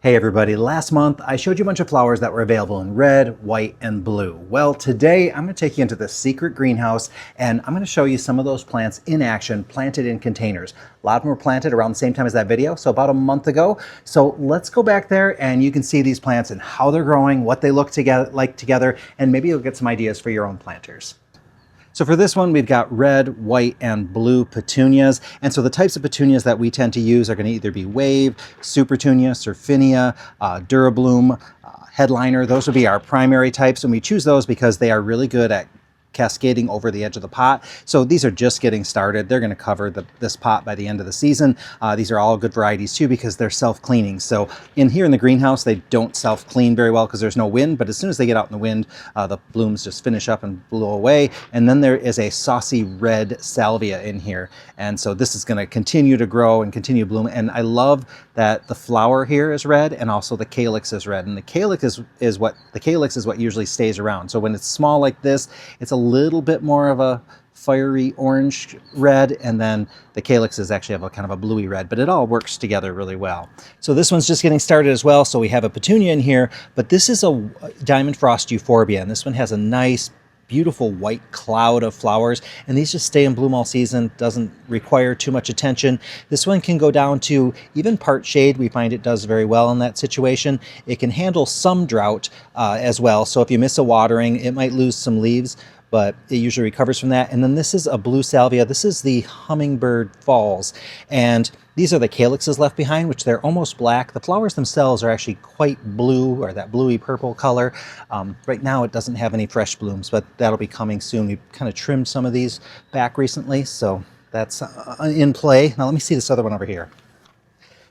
Hey everybody, last month I showed you a bunch of flowers that were available in red, white, and blue. Well, today I'm going to take you into the secret greenhouse and I'm going to show you some of those plants in action, planted in containers. A lot of them were planted around the same time as that video, so about a month ago. So let's go back there and you can see these plants and how they're growing, what they look like together, and maybe you'll get some ideas for your own planters. So for this one, we've got red, white, and blue petunias. And so the types of petunias that we tend to use are going to either be wave, supertunia, surfinia, durabloom, headliner. Those would be our primary types. And we choose those because they are really good at cascading over the edge of the pot. So these are just getting started. They're going to cover this pot by the end of the season. These are all good varieties too because they're self-cleaning. So here in the greenhouse, they don't self-clean very well because there's no wind, but as soon as they get out in the wind, the blooms just finish up and blow away. And then there is a saucy red salvia in here. And so this is going to continue to grow and continue to bloom. And I love that the flower here is red and also the calyx is red. And the calyx is what usually stays around. So when it's small like this, it's a little bit more of a fiery orange red, and then the calyxes actually have a kind of a bluey red, but it all works together really well. So this one's just getting started as well. So we have a petunia in here, but this is a diamond frost euphorbia, and this one has a nice beautiful white cloud of flowers, and these just stay in bloom all season. Doesn't require too much attention. This one can go down to even part shade. We find it does very well in that situation. It can handle some drought as well, so if you miss a watering, it might lose some leaves, but it usually recovers from that. And then this is a blue salvia. This is the Hummingbird Falls, and these are the calyxes left behind, which they're almost black. The flowers themselves are actually quite blue, or that bluey purple color. Right now it doesn't have any fresh blooms, but that'll be coming soon. We've kind of trimmed some of these back recently, so that's in play. Now let me see this other one over here.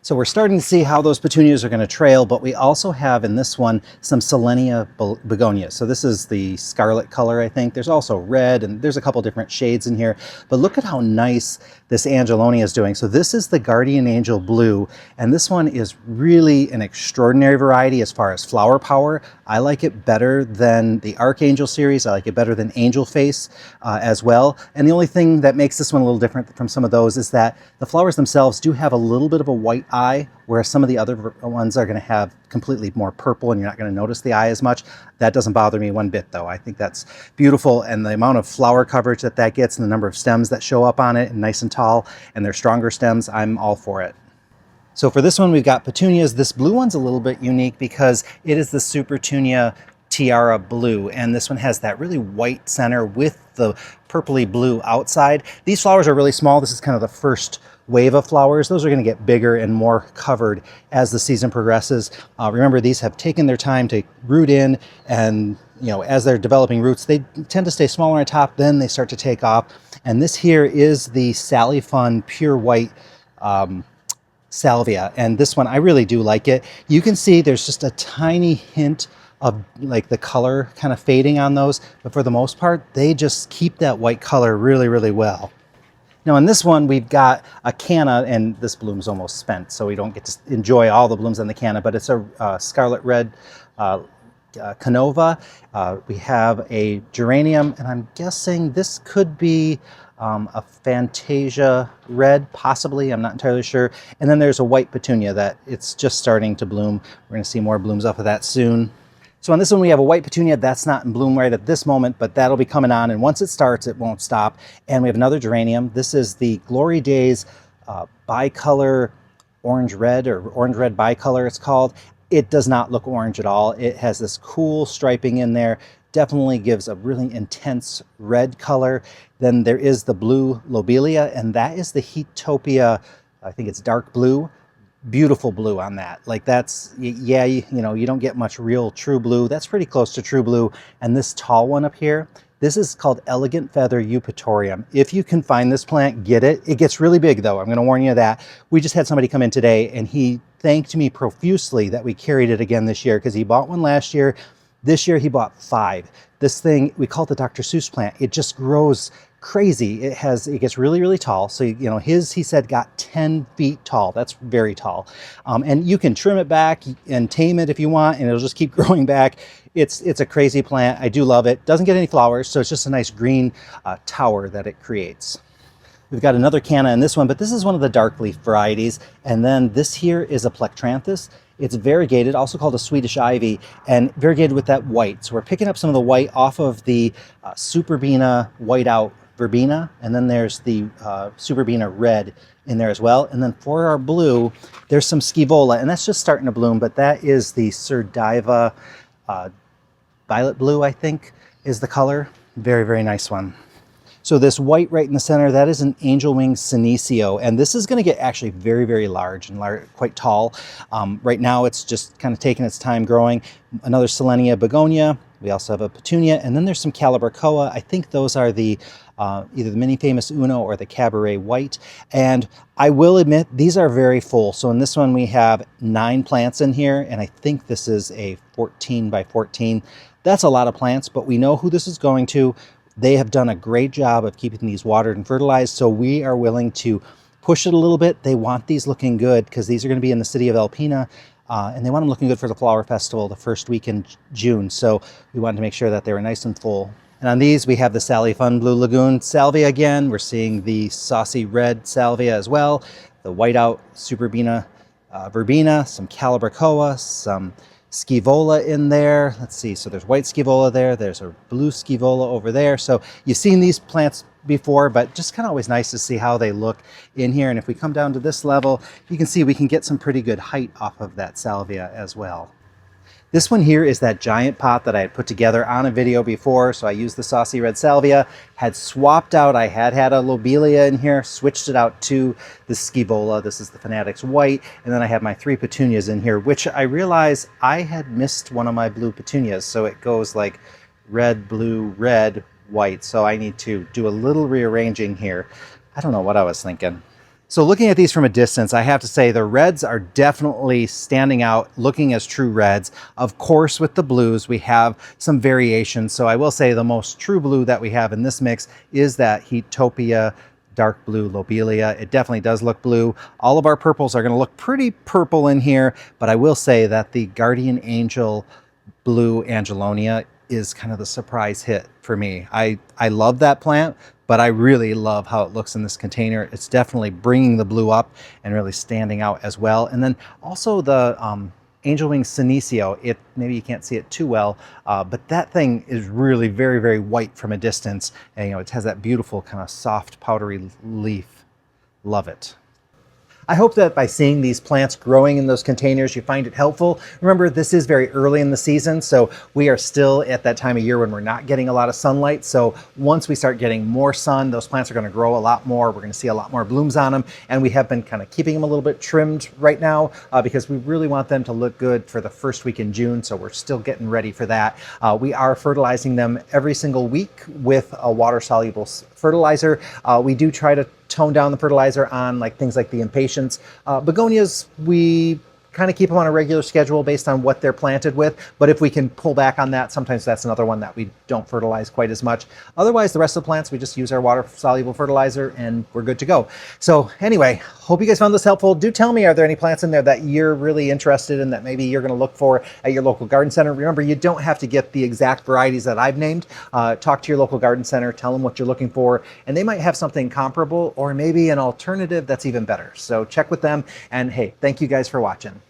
So we're starting to see how those petunias are going to trail, but we also have in this one some Selenia begonias. So this is the scarlet color, I think. There's also red, and there's a couple different shades in here. But look at how nice this Angelonia is doing. So this is the Guardian Angel Blue, and this one is really an extraordinary variety as far as flower power. I like it better than the Archangel series. I like it better than Angel Face as well. And the only thing that makes this one a little different from some of those is that the flowers themselves do have a little bit of a white eye, whereas some of the other ones are going to have completely more purple and you're not going to notice the eye as much. That doesn't bother me one bit though. I think that's beautiful, and the amount of flower coverage that gets and the number of stems that show up on it and nice and tall, and they're stronger stems, I'm all for it. So for this one, we've got petunias. This blue one's a little bit unique because it is the Supertunia Tiara Blue, and this one has that really white center with the purpley blue outside. These flowers are really small. This is kind of the first wave of flowers. Those are going to get bigger and more covered as the season progresses. Remember, these have taken their time to root in, and as they're developing roots, they tend to stay smaller on top, then they start to take off. And this here is the Sally Fun Pure White Salvia, and this one I really do like it. You can see there's just a tiny hint of like the color kind of fading on those, but for the most part they just keep that white color really, really well. Now in this one we've got a canna, and this bloom's almost spent, so we don't get to enjoy all the blooms on the canna, but it's a scarlet red canova. We have a geranium, and I'm guessing this could be a Fantasia red, possibly, I'm not entirely sure. And then there's a white petunia that it's just starting to bloom. We're going to see more blooms off of that soon. So on this one we have a white petunia that's not in bloom right at this moment, but that'll be coming on, and once it starts it won't stop. And we have another geranium. This is the Glory Days bicolor orange red, or orange red bicolor it's called. It does not look orange at all. It has this cool striping in there. Definitely gives a really intense red color. Then there is the blue lobelia, and that is the Heatopia, I think it's dark blue. Beautiful blue on that. Like that's, yeah, you don't get much real true blue. That's pretty close to true blue. And this tall one up here, this is called Elegant Feather Eupatorium. If you can find this plant, get it. It gets really big though, I'm going to warn you of that. We just had somebody come in today and he thanked me profusely that we carried it again this year, because he bought one last year. This year he bought 5. This thing, we call it the Dr. Seuss plant. It just grows crazy. It gets really, really tall. So, he said got 10 feet tall. That's very tall. And you can trim it back and tame it if you want, and it'll just keep growing back. It's a crazy plant. I do love it. Doesn't get any flowers, so it's just a nice green tower that it creates. We've got another canna in this one, but this is one of the dark leaf varieties. And then this here is a plectranthus. It's variegated, also called a Swedish ivy, and variegated with that white. So we're picking up some of the white off of the Superbena whiteout verbena, and then there's the Superbena red in there as well. And then for our blue, there's some Scaevola, and that's just starting to bloom, but that is the Sir Diva violet blue, I think, is the color. Very, very nice one. So this white right in the center, that is an angel wing senecio, and this is going to get actually very, very large and quite tall. Right now it's just kind of taking its time growing. Another Selenia begonia. We also have a petunia, and then there's some calibrachoa. I think those are the either the Mini Famous Uno or the Cabaret White. And I will admit, these are very full. So in this one, we have 9 plants in here, and I think this is a 14 by 14. That's a lot of plants, but we know who this is going to. They have done a great job of keeping these watered and fertilized, so we are willing to push it a little bit. They want these looking good because these are going to be in the city of Alpena, and they want them looking good for the Flower Festival the first week in June. So we wanted to make sure that they were nice and full. And on these, we have the Sally Fun Blue Lagoon Salvia again. We're seeing the Saucy Red Salvia as well, the Whiteout Superbena verbena, some calibrachoa, some Scaevola in there. Let's see, so there's white Scaevola there, there's a blue Scaevola over there. So you've seen these plants before, but just kind of always nice to see how they look in here. And if we come down to this level, you can see we can get some pretty good height off of that salvia as well. This one here is that giant pot that I had put together on a video before. So I used the Saucy Red Salvia, had swapped out, I had a Lobelia in here, switched it out to the Scaevola. This is the Fanatics White. And then I have my 3 petunias in here, which I realized I had missed one of my blue petunias. So it goes like red, blue, red, white. So I need to do a little rearranging here. I don't know what I was thinking. So looking at these from a distance, I have to say the reds are definitely standing out, looking as true reds. Of course, with the blues, we have some variations. So I will say the most true blue that we have in this mix is that Heatopia dark blue Lobelia. It definitely does look blue. All of our purples are going to look pretty purple in here, but I will say that the Guardian Angel blue Angelonia is kind of the surprise hit for me. I love that plant, but I really love how it looks in this container. It's definitely bringing the blue up and really standing out as well. And then also the Angel Wing Senecio, maybe you can't see it too well, but that thing is really very, very white from a distance. And it has that beautiful kind of soft powdery leaf. Love it. I hope that by seeing these plants growing in those containers, you find it helpful. Remember, this is very early in the season, so we are still at that time of year when we're not getting a lot of sunlight. So once we start getting more sun, those plants are going to grow a lot more. We're going to see a lot more blooms on them, and we have been kind of keeping them a little bit trimmed right now because we really want them to look good for the first week in June, so we're still getting ready for that. We are fertilizing them every single week with a water-soluble fertilizer. We do try to tone down the fertilizer on things like the impatiens. Begonias, we kind of keep them on a regular schedule based on what they're planted with, but if we can pull back on that, sometimes that's another one that we don't fertilize quite as much. Otherwise, the rest of the plants, we just use our water-soluble fertilizer and we're good to go. So anyway, hope you guys found this helpful. Do tell me, are there any plants in there that you're really interested in that maybe you're going to look for at your local garden center? Remember, you don't have to get the exact varieties that I've named. Talk to your local garden center, tell them what you're looking for, and they might have something comparable or maybe an alternative that's even better. So check with them, and hey, thank you guys for watching.